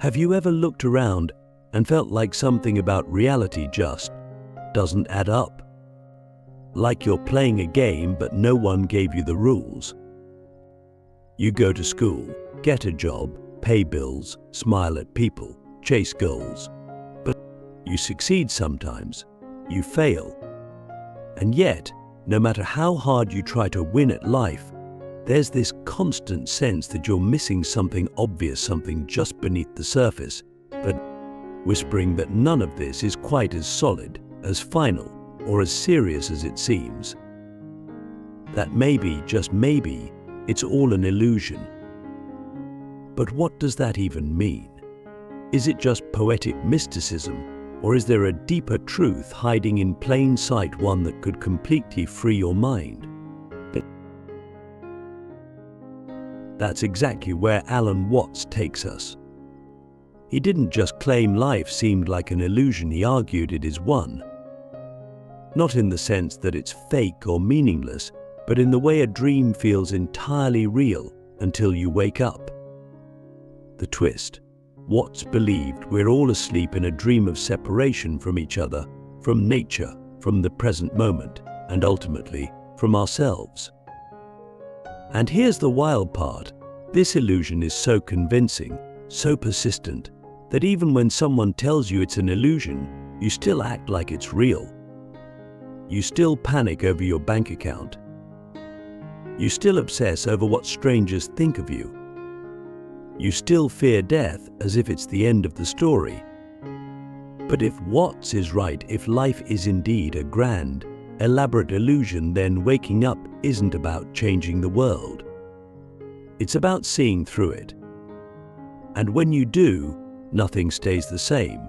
Have you ever looked around and felt like something about reality just doesn't add up? Like you're playing a game but no one gave you the rules. You go to school, get a job, pay bills, smile at people, chase goals. But you succeed sometimes, you fail. And yet, no matter how hard you try to win at life, there's this constant sense that you're missing something obvious, something just beneath the surface, but whispering that none of this is quite as solid, as final, or as serious as it seems. That maybe, just maybe, it's all an illusion. But what does that even mean? Is it just poetic mysticism, or is there a deeper truth hiding in plain sight, one that could completely free your mind? That's exactly where Alan Watts takes us. He didn't just claim life seemed like an illusion, he argued it is one. Not in the sense that it's fake or meaningless, but in the way a dream feels entirely real until you wake up. The twist: Watts believed we're all asleep in a dream of separation from each other, from nature, from the present moment, and ultimately, from ourselves. And here's the wild part: this illusion is so convincing, so persistent, that even when someone tells you it's an illusion, you still act like it's real. You still panic over your bank account. You still obsess over what strangers think of you. You still fear death as if it's the end of the story. But if Watts is right, if life is indeed a grand, elaborate illusion, then waking up isn't about changing the world. It's about seeing through it. And when you do, nothing stays the same.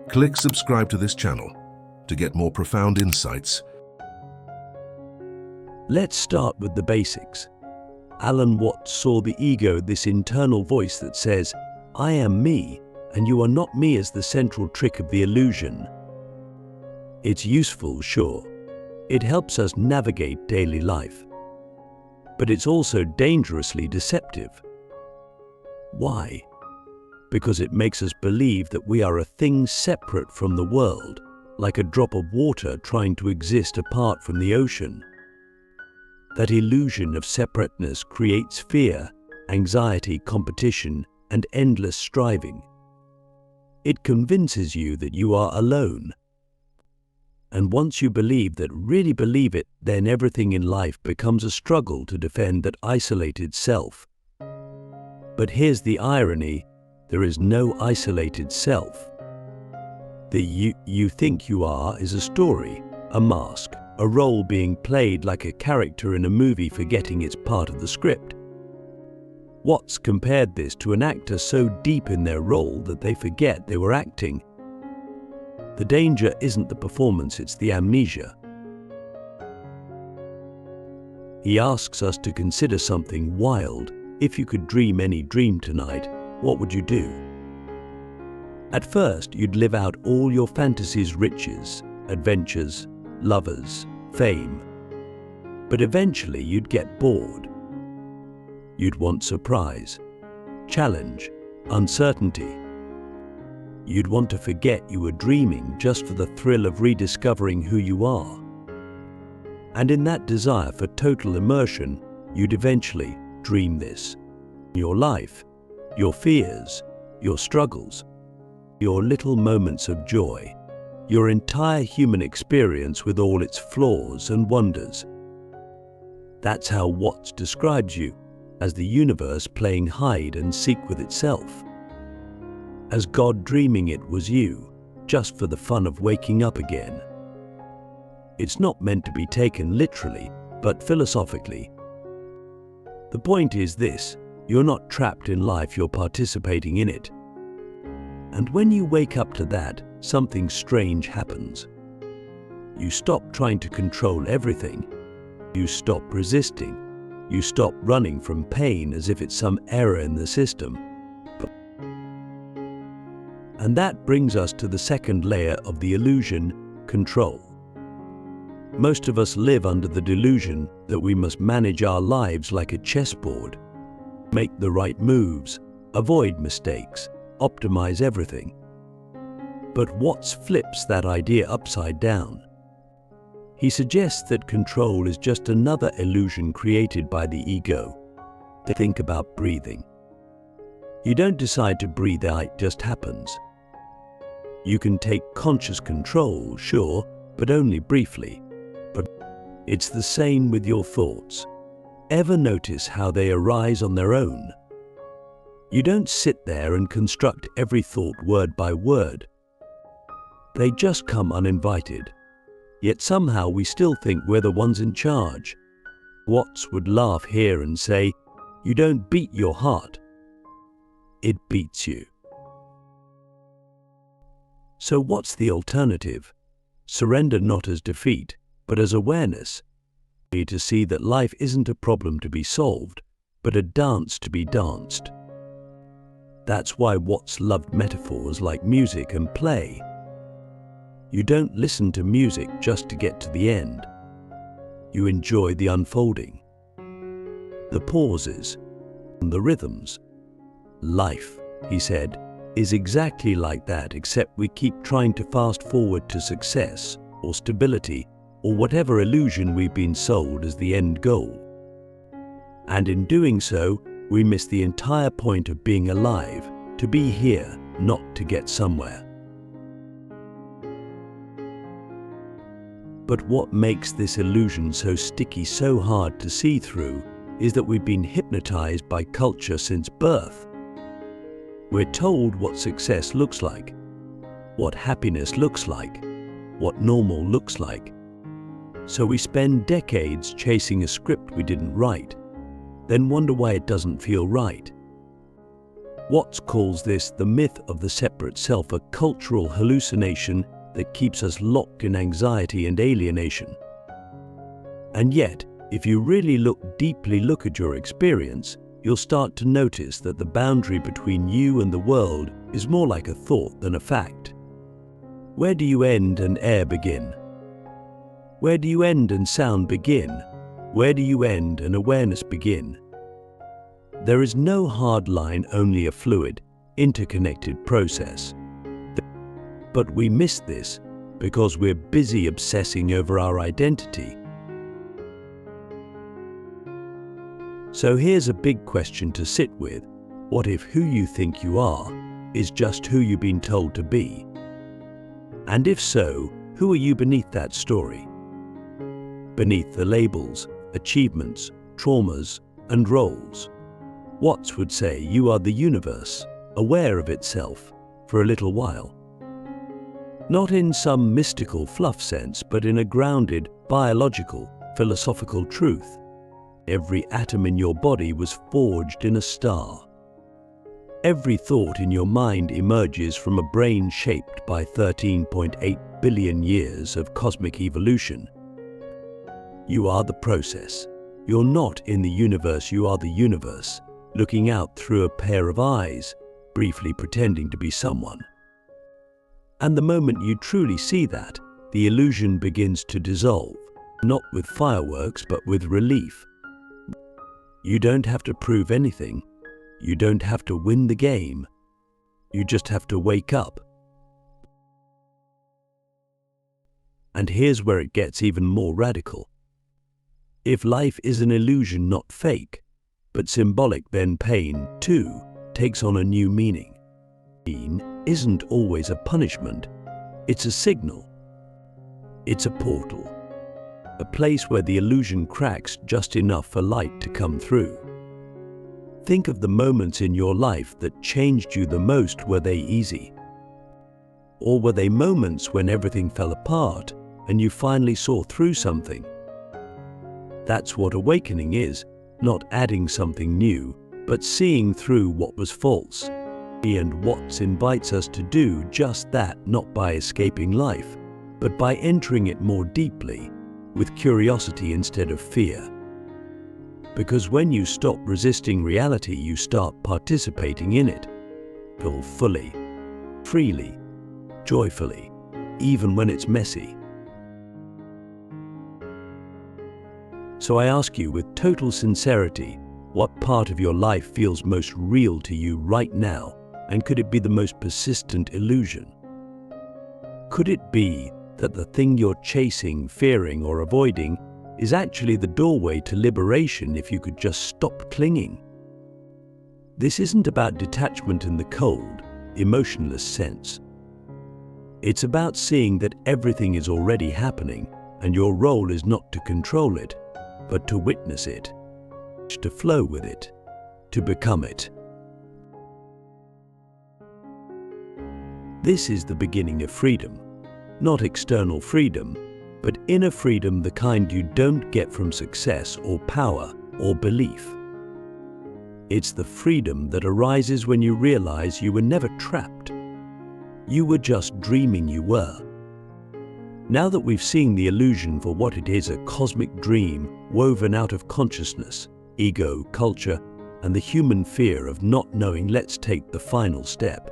Click subscribe to this channel to get more profound insights. Let's start with the basics. Alan Watts saw the ego, this internal voice that says, "I am me, and you are not me," as the central trick of the illusion. It's useful, sure. It helps us navigate daily life. But it's also dangerously deceptive. Why? Because it makes us believe that we are a thing separate from the world, like a drop of water trying to exist apart from the ocean. That illusion of separateness creates fear, anxiety, competition, and endless striving. It convinces you that you are alone. And once you believe that, really believe it, then everything in life becomes a struggle to defend that isolated self. But here's the irony: there is no isolated self. The you think you are is a story, a mask, a role being played like a character in a movie forgetting it's part of the script. Watts compared this to an actor so deep in their role that they forget they were acting. The danger isn't the performance, it's the amnesia. He asks us to consider something wild. If you could dream any dream tonight, what would you do? At first, you'd live out all your fantasies, riches, adventures, lovers, fame. But eventually you'd get bored. You'd want surprise, challenge, uncertainty. You'd want to forget you were dreaming just for the thrill of rediscovering who you are. And in that desire for total immersion, you'd eventually dream this. Your life, your fears, your struggles, your little moments of joy, your entire human experience with all its flaws and wonders. That's how Watts describes you, as the universe playing hide and seek with itself. As God dreaming it was you, just for the fun of waking up again. It's not meant to be taken literally, but philosophically. The point is this: you're not trapped in life, you're participating in it. And when you wake up to that, something strange happens. You stop trying to control everything. You stop resisting. You stop running from pain as if it's some error in the system. And that brings us to the second layer of the illusion: control. Most of us live under the delusion that we must manage our lives like a chessboard. make the right moves, avoid mistakes, optimize everything. But Watts flips that idea upside down. He suggests that control is just another illusion created by the ego. Think about breathing. You don't decide to breathe out, it just happens. You can take conscious control, sure, but only briefly. But it's the same with your thoughts. Ever notice how they arise on their own? You don't sit there and construct every thought word by word. They just come uninvited. Yet somehow we still think we're the ones in charge. Watts would laugh here and say, "You don't beat your heart. It beats you." So what's the alternative? Surrender not as defeat, but as awareness. To see that life isn't a problem to be solved, but a dance to be danced. That's why Watts loved metaphors like music and play. You don't listen to music just to get to the end. You enjoy the unfolding, the pauses, and the rhythms. Life, he said, is exactly like that, except we keep trying to fast forward to success or stability or whatever illusion we've been sold as the end goal. And in doing so, we miss the entire point of being alive, to be here, not to get somewhere. But what makes this illusion so sticky, so hard to see through, is that we've been hypnotized by culture since birth. We're told what success looks like, what happiness looks like, what normal looks like. So we spend decades chasing a script we didn't write, then wonder why it doesn't feel right. Watts calls this the myth of the separate self, a cultural hallucination that keeps us locked in anxiety and alienation. And yet, if you really deeply look at your experience, you'll start to notice that the boundary between you and the world is more like a thought than a fact. Where do you end and air begin? Where do you end and sound begin? Where do you end and awareness begin? There is no hard line, only a fluid, interconnected process. But we miss this because we're busy obsessing over our identity. So here's a big question to sit with. What if who you think you are is just who you've been told to be? And if so, who are you beneath that story? Beneath the labels, achievements, traumas, and roles. Watts would say you are the universe, aware of itself, for a little while. Not in some mystical fluff sense, but in a grounded, biological, philosophical truth. Every atom in your body was forged in a star. Every thought in your mind emerges from a brain shaped by 13.8 billion years of cosmic evolution. You are the process. You're not in the universe, you are the universe, looking out through a pair of eyes, briefly pretending to be someone. And the moment you truly see that, the illusion begins to dissolve, not with fireworks but with relief. You don't have to prove anything. You don't have to win the game. You just have to wake up. And here's where it gets even more radical. If life is an illusion, not fake, but symbolic, then pain, too, takes on a new meaning. Pain isn't always a punishment. It's a signal. It's a portal. A place where the illusion cracks just enough for light to come through. Think of the moments in your life that changed you the most. Were they easy? Or were they moments when everything fell apart and you finally saw through something? That's what awakening is, not adding something new, but seeing through what was false. And Watts invites us to do just that, not by escaping life, but by entering it more deeply, with curiosity instead of fear. Because when you stop resisting reality, you start participating in it. Feel fully, freely, joyfully, even when it's messy. So I ask you with total sincerity, What part of your life feels most real to you right now, and could it be the most persistent illusion? Could it be that the thing you're chasing, fearing, or avoiding is actually the doorway to liberation if you could just stop clinging? This isn't about detachment in the cold, emotionless sense. It's about seeing that everything is already happening, and your role is not to control it, but to witness it, to flow with it, to become it. This is the beginning of freedom. Not external freedom, but inner freedom, the kind you don't get from success or power or belief. It's the freedom that arises when you realize you were never trapped. You were just dreaming you were. Now that we've seen the illusion for what it is, a cosmic dream woven out of consciousness, ego, culture, and the human fear of not knowing, let's take the final step.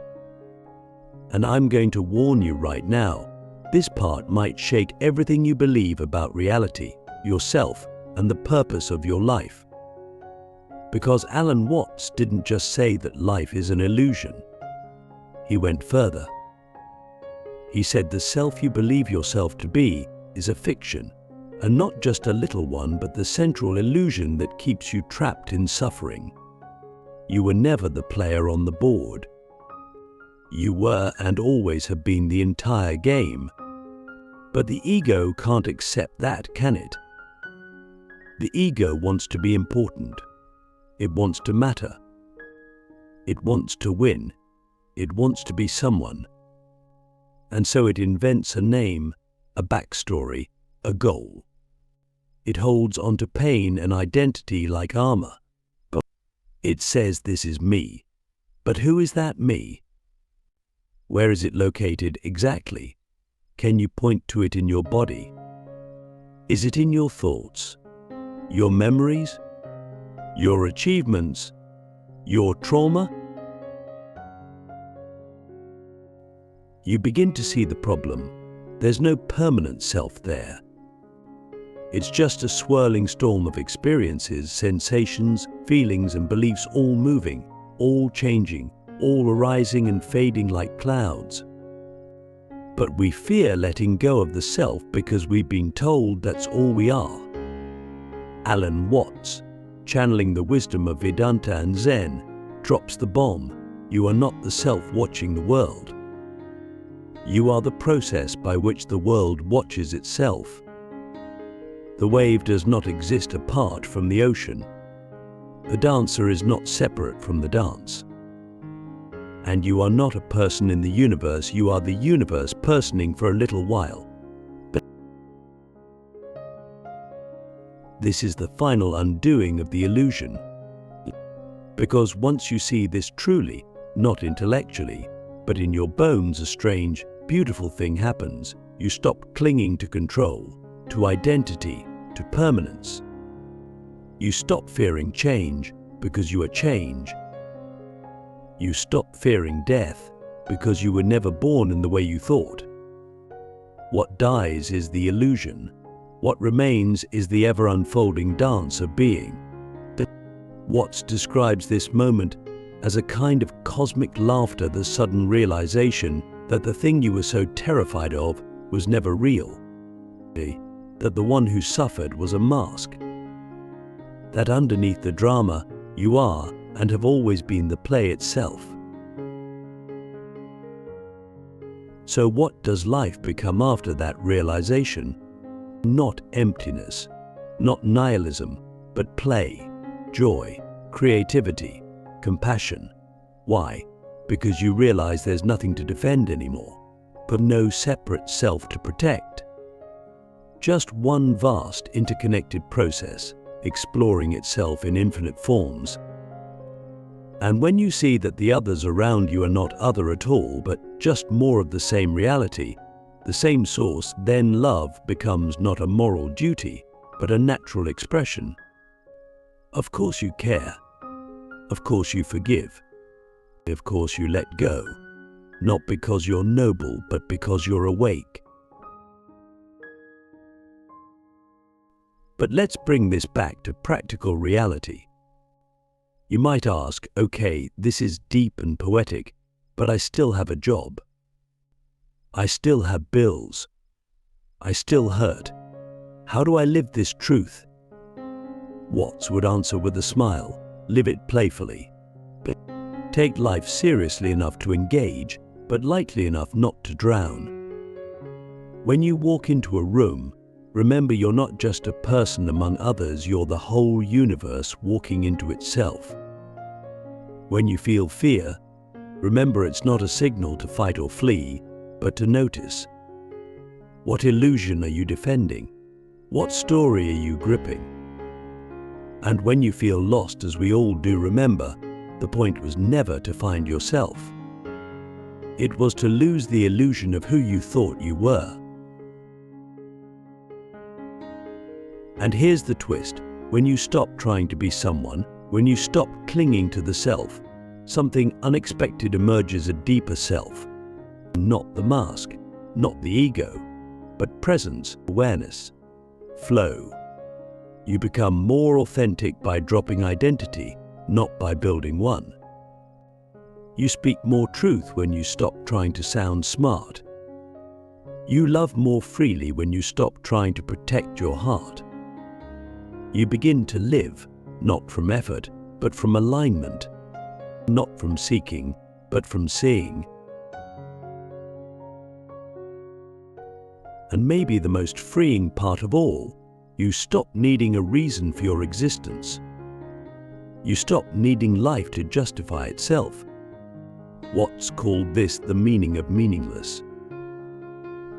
And I'm going to warn you right now, this part might shake everything you believe about reality, yourself, and the purpose of your life. Because Alan Watts didn't just say that life is an illusion. He went further. He said the self you believe yourself to be is a fiction, and not just a little one, but the central illusion that keeps you trapped in suffering. You were never the player on the board. You were and always have been the entire game. But the ego can't accept that, can it? The ego wants to be important. It wants to matter. It wants to win. It wants to be someone. And so it invents a name, a backstory, a goal. It holds onto pain and identity like armor. But it says, this is me. But who is that me? Where is it located exactly? Can you point to it in your body? Is it in your thoughts, your memories, your achievements, your trauma? You begin to see the problem. There's no permanent self there. It's just a swirling storm of experiences, sensations, feelings, and beliefs, all moving, all changing, all arising and fading like clouds. But we fear letting go of the self because we've been told that's all we are. Alan Watts, channeling the wisdom of Vedanta and Zen, drops the bomb. You are not the self watching the world. You are the process by which the world watches itself. The wave does not exist apart from the ocean. The dancer is not separate from the dance. And you are not a person in the universe, you are the universe personing for a little while. But this is the final undoing of the illusion. Because once you see this truly, not intellectually, but in your bones, a strange, beautiful thing happens. You stop clinging to control, to identity, to permanence. You stop fearing change because you are change. You stop fearing death because you were never born in the way you thought. What dies is the illusion. What remains is the ever-unfolding dance of being. Watts describes this moment as a kind of cosmic laughter, the sudden realization that the thing you were so terrified of was never real, that the one who suffered was a mask, that underneath the drama you are and have always been the play itself. So what does life become after that realization? Not emptiness, not nihilism, but play, joy, creativity, compassion. Why? Because you realize there's nothing to defend anymore, but no separate self to protect. Just one vast interconnected process, exploring itself in infinite forms. And when you see that the others around you are not other at all, but just more of the same reality, the same source, then love becomes not a moral duty, but a natural expression. Of course you care. Of course you forgive. Of course you let go. Not because you're noble, but because you're awake. But let's bring this back to practical reality. You might ask, okay, this is deep and poetic, but I still have a job. I still have bills. I still hurt. How do I live this truth? Watts would answer with a smile, live it playfully. Take life seriously enough to engage, but lightly enough not to drown. When you walk into a room, remember you're not just a person among others, you're the whole universe walking into itself. When you feel fear, remember it's not a signal to fight or flee, but to notice. What illusion are you defending? What story are you gripping? And when you feel lost, as we all do, remember, the point was never to find yourself. It was to lose the illusion of who you thought you were. And here's the twist. When you stop trying to be someone, when you stop clinging to the self, something unexpected emerges, a deeper self. Not the mask, not the ego, but presence, awareness, flow. You become more authentic by dropping identity, not by building one. You speak more truth when you stop trying to sound smart. You love more freely when you stop trying to protect your heart. You begin to live, not from effort, but from alignment. Not from seeking, but from seeing. And maybe the most freeing part of all, you stop needing a reason for your existence. You stop needing life to justify itself. Watts called this the meaning of meaningless.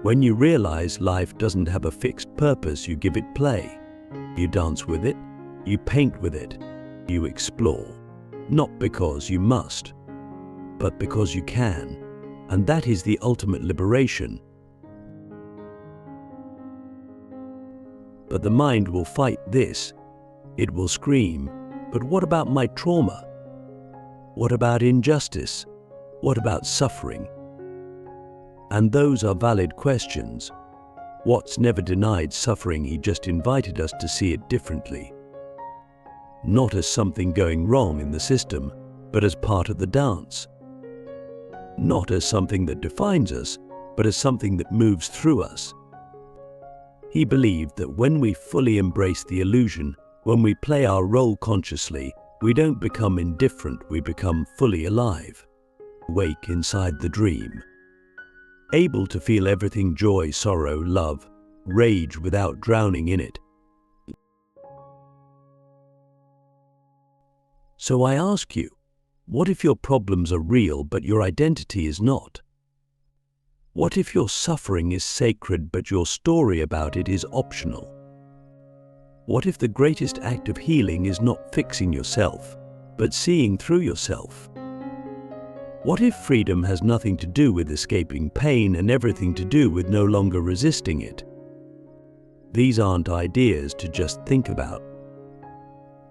When you realize life doesn't have a fixed purpose, you give it play. You dance with it, you paint with it, you explore. Not because you must, but because you can. And that is the ultimate liberation. But the mind will fight this. It will scream, but what about my trauma? What about injustice? What about suffering? And those are valid questions. Watts never denied suffering, he just invited us to see it differently. Not as something going wrong in the system, but as part of the dance. Not as something that defines us, but as something that moves through us. He believed that when we fully embrace the illusion, when we play our role consciously, we don't become indifferent, we become fully alive. Wake inside the dream. Able to feel everything: joy, sorrow, love, rage, without drowning in it. So I ask you, what if your problems are real but your identity is not? What if your suffering is sacred but your story about it is optional? What if the greatest act of healing is not fixing yourself, but seeing through yourself? What if freedom has nothing to do with escaping pain and everything to do with no longer resisting it? These aren't ideas to just think about.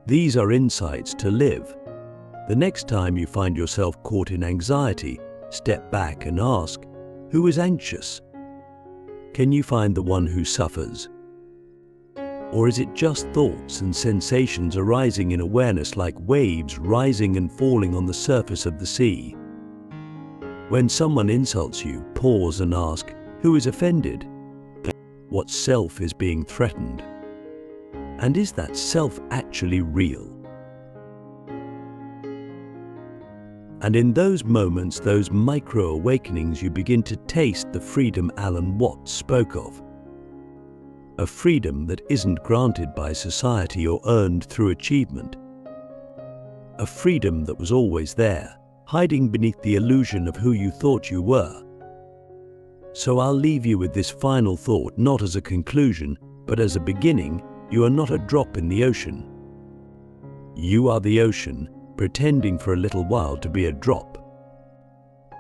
These are insights to live. The next time you find yourself caught in anxiety, step back and ask, who is anxious? Can you find the one who suffers? Or is it just thoughts and sensations arising in awareness, like waves rising and falling on the surface of the sea? When someone insults you, pause and ask, who is offended? What self is being threatened? And is that self actually real? And in those moments, those micro-awakenings, you begin to taste the freedom Alan Watts spoke of. A freedom that isn't granted by society or earned through achievement. A freedom that was always there, hiding beneath the illusion of who you thought you were. So I'll leave you with this final thought, not as a conclusion, but as a beginning. You are not a drop in the ocean. You are the ocean, pretending for a little while to be a drop.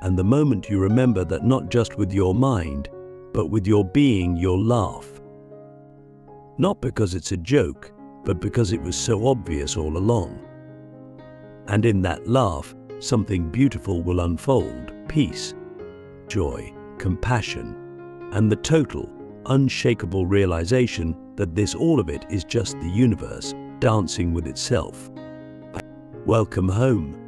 And the moment you remember that, not just with your mind, but with your being, you'll laugh. Not because it's a joke, but because it was so obvious all along. And in that laugh, something beautiful will unfold: peace, joy, compassion, and the total, unshakable realization that all of it is just the universe dancing with itself. Welcome home.